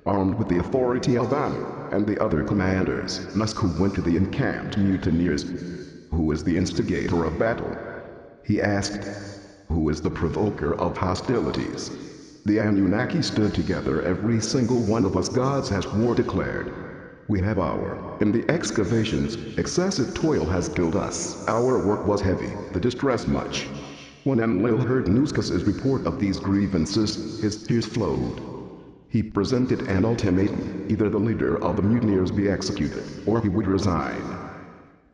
armed with the authority of Anu and the other commanders. Nusku went to the encamped mutineers. Who is the instigator of battle? He asked. Who is the provoker of hostilities? The Anunnaki stood together. Every single one of us gods has war declared. We have our. In the excavations, excessive toil has killed us. Our work was heavy, the distress much. When Enlil heard Nuskus's report of these grievances, his tears flowed. He presented an ultimatum: either the leader of the mutineers be executed, or he would resign.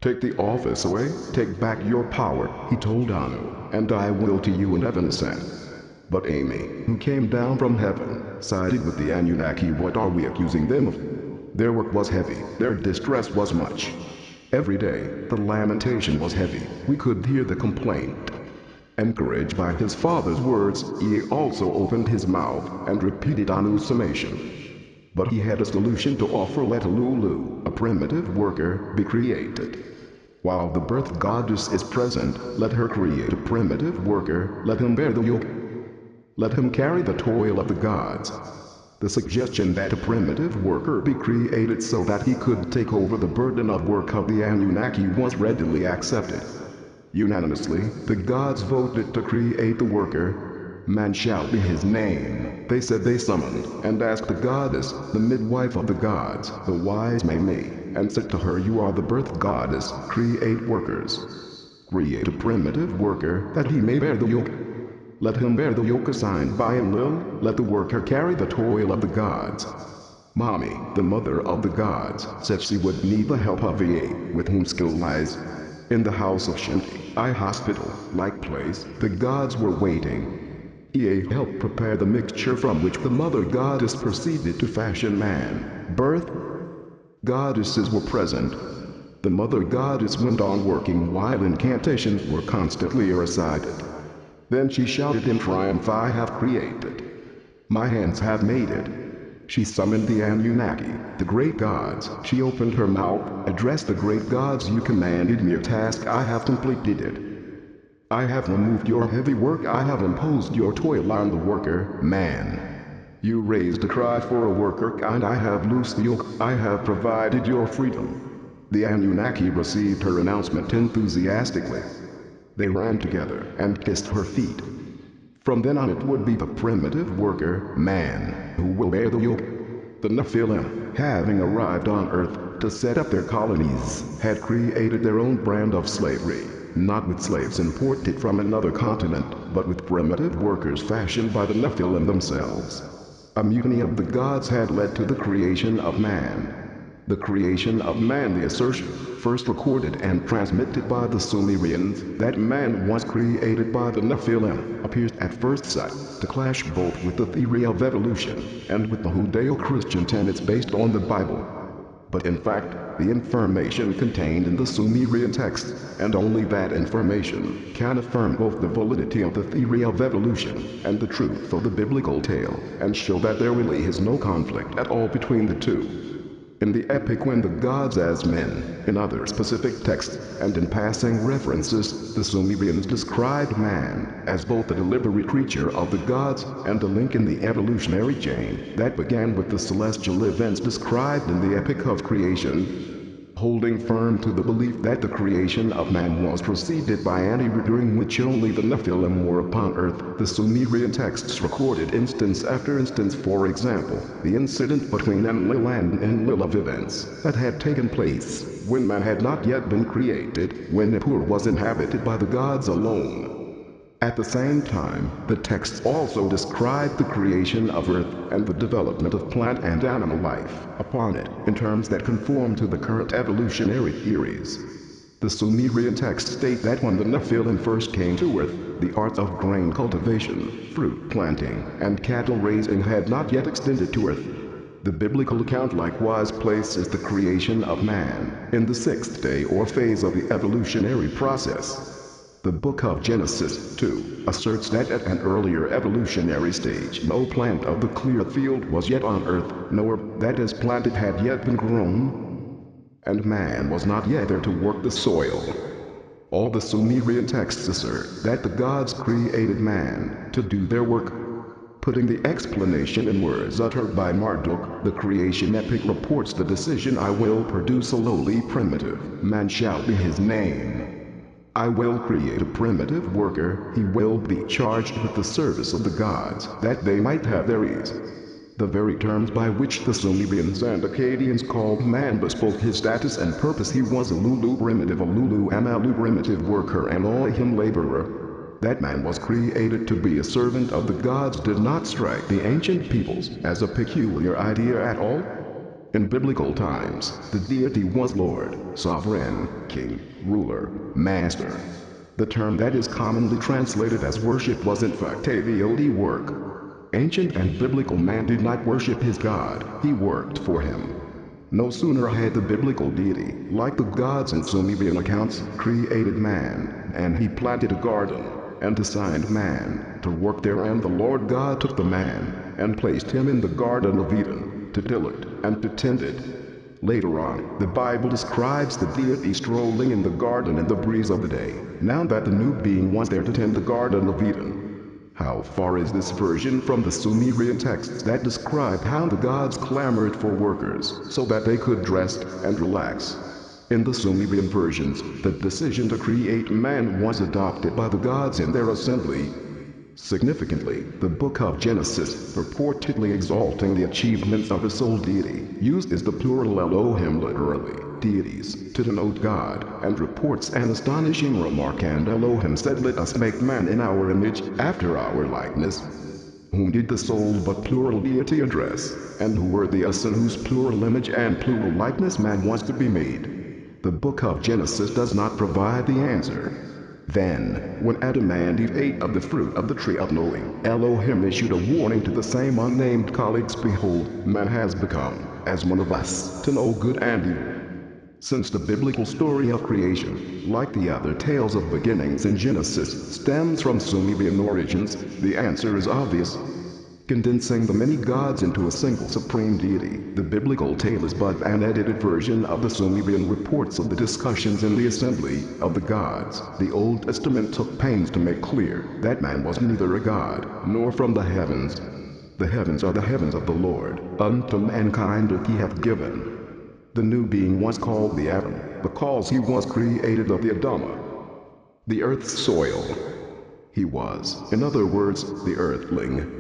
Take the office away, take back your power, he told Anu, and I will to you in heaven send. But Amy, who came down from heaven, sided with the Anunnaki. What are we accusing them of? Their work was heavy, their distress was much. Every day, the lamentation was heavy, we could hear the complaint. Encouraged by his father's words, he also opened his mouth and repeated Anu's summation. But he had a solution to offer. Let Lulu, a primitive worker, be created. While the birth goddess is present, let her create a primitive worker, let him bear the yoke. Let him carry the toil of the gods. The suggestion that a primitive worker be created so that he could take over the burden of work of the Anunnaki was readily accepted. Unanimously, the gods voted to create the worker. Man shall be his name, they said. They summoned and asked the goddess, the midwife of the gods, the wise Mimi, and said to her, you are the birth goddess, create workers. Create a primitive worker, that he may bear the yoke. Let him bear the yoke assigned by Enlil, let the worker carry the toil of the gods. Mami, the mother of the gods, said she would need the help of Ea, with whom skill lies. In the house of Shinti, a hospital-like place, the gods were waiting. Ea helped prepare the mixture from which the mother goddess proceeded to fashion man. Birth goddesses were present. The mother goddess went on working while incantations were constantly recited. Then she shouted in triumph, I have created. My hands have made it. She summoned the Anunnaki, the great gods. She opened her mouth, addressed the great gods. You commanded me a task, I have completed it. I have removed your heavy work, I have imposed your toil on the worker, man. You raised a cry for a worker, and I have loosed the yoke, I have provided your freedom. The Anunnaki received her announcement enthusiastically. They ran together and kissed her feet. From then on it would be the primitive worker, man, who will bear the yoke. The Nephilim, having arrived on Earth to set up their colonies, had created their own brand of slavery, not with slaves imported from another continent, but with primitive workers fashioned by the Nephilim themselves. A mutiny of the gods had led to the creation of man. The creation of man, the assertion, first recorded and transmitted by the Sumerians, that man was created by the Nephilim, appears at first sight to clash both with the theory of evolution and with the Judeo-Christian tenets based on the Bible. But in fact, the information contained in the Sumerian text, and only that information, can affirm both the validity of the theory of evolution and the truth of the biblical tale, and show that there really is no conflict at all between the two. In the epic When the Gods as Men, in other specific texts, and in passing references, the Sumerians described man as both a deliberate creature of the gods and a link in the evolutionary chain that began with the celestial events described in the epic of creation. Holding firm to the belief that the creation of man was preceded by an era during which only the Nephilim were upon earth, the Sumerian texts recorded instance after instance. For example, the incident between Enlil and Enlil of events that had taken place when man had not yet been created, when Nibiru was inhabited by the gods alone. At the same time, the texts also describe the creation of Earth and the development of plant and animal life upon it in terms that conform to the current evolutionary theories. The Sumerian texts state that when the Nephilim first came to Earth, the arts of grain cultivation, fruit planting, and cattle raising had not yet extended to Earth. The biblical account likewise places the creation of man in the sixth day or phase of the evolutionary process. The book of Genesis, 2, asserts that at an earlier evolutionary stage no plant of the clear field was yet on earth, no herb that is planted had yet been grown, and man was not yet there to work the soil. All the Sumerian texts assert that the gods created man to do their work. Putting the explanation in words uttered by Marduk, the creation epic reports the decision: I will produce a lowly primitive, man shall be his name. I will create a primitive worker, he will be charged with the service of the gods, that they might have their ease. The very terms by which the Sumerians and Akkadians called man bespoke his status and purpose. He was a Lulu primitive, a Lulu Amalu primitive worker, and Elohim laborer. That man was created to be a servant of the gods did not strike the ancient peoples as a peculiar idea at all. In biblical times, the deity was Lord, sovereign, king, ruler, master. The term that is commonly translated as worship was in fact a deity work. Ancient and biblical man did not worship his God, he worked for him. No sooner had the biblical deity, like the gods in Sumerian accounts, created man, and he planted a garden, and assigned man to work there, and the Lord God took the man, and placed him in the Garden of Eden, to till it, and to tend it. Later on, the Bible describes the deity strolling in the garden in the breeze of the day, now that the new being was there to tend the Garden of Eden. How far is this version from the Sumerian texts that describe how the gods clamored for workers so that they could rest and relax? In the Sumerian versions, the decision to create man was adopted by the gods in their assembly. Significantly, the book of Genesis, purportedly exalting the achievements of a sole deity, uses the plural Elohim, literally, deities, to denote God, and reports an astonishing remark: and Elohim said, let us make man in our image, after our likeness. Whom did the sole but plural deity address, and who were the us in whose plural image and plural likeness man was to be made? The book of Genesis does not provide the answer. Then, when Adam and Eve ate of the fruit of the tree of knowing, Elohim issued a warning to the same unnamed colleagues: behold, man has become as one of us, to know good and evil. Since the biblical story of creation, like the other tales of beginnings in Genesis, stems from Sumerian origins, the answer is obvious. Condensing the many gods into a single supreme deity, the biblical tale is but an edited version of the Sumerian reports of the discussions in the assembly of the gods. The Old Testament took pains to make clear that man was neither a god, nor from the heavens. The heavens are the heavens of the Lord, unto mankind he hath given. The new being was called the Adam, because he was created of the Adama, the earth's soil. He was, in other words, the earthling,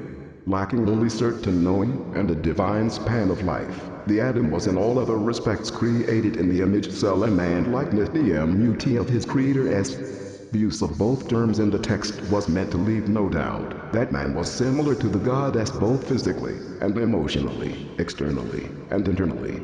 lacking only certain knowing and a divine span of life. The Adam was in all other respects created in the image, selem, and likeness, the MUT of his creator. Use of both terms in the text was meant to leave no doubt that man was similar to the goddess both physically and emotionally, externally and internally.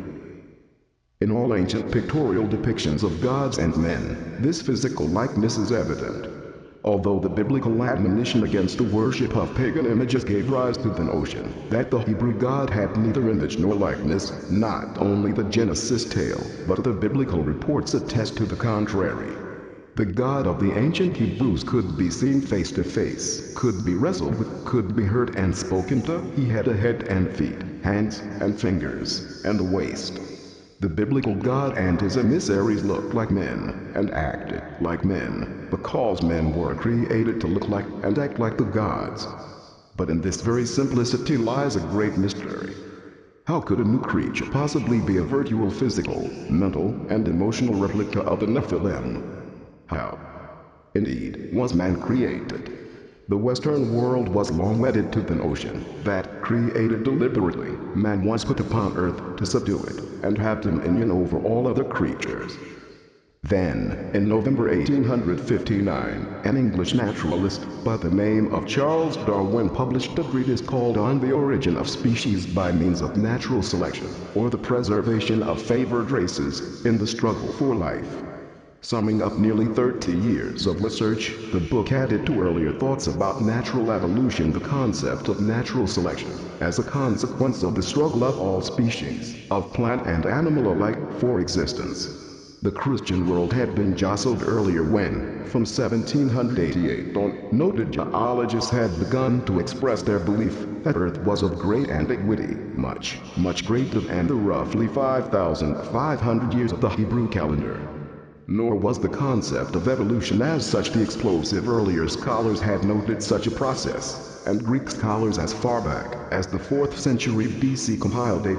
In all ancient pictorial depictions of gods and men, this physical likeness is evident. Although the biblical admonition against the worship of pagan images gave rise to the notion that the Hebrew God had neither image nor likeness, not only the Genesis tale, but the biblical reports attest to the contrary. The God of the ancient Hebrews could be seen face to face, could be wrestled with, could be heard and spoken to. He had a head and feet, hands and fingers, and a waist. The biblical God and his emissaries looked like men, and acted like men, because men were created to look like and act like the gods. But in this very simplicity lies a great mystery. How could a new creature possibly be a virtual physical, mental, and emotional replica of the Nephilim? How, indeed, was man created? The Western world was long wedded to the notion that, created deliberately, man was put upon earth to subdue it and have dominion over all other creatures. Then, in November 1859, an English naturalist by the name of Charles Darwin published a treatise called On the Origin of Species by Means of Natural Selection, or the Preservation of Favored Races in the Struggle for Life. Summing up nearly 30 years of research, the book added to earlier thoughts about natural evolution the concept of natural selection, as a consequence of the struggle of all species, of plant and animal alike, for existence. The Christian world had been jostled earlier when, from 1788 on, noted geologists had begun to express their belief that Earth was of great antiquity, much, much greater than the roughly 5,500 years of the Hebrew calendar. Nor was the concept of evolution as such. The explosive earlier scholars had noted such a process, and Greek scholars as far back as the 4th century BC compiled a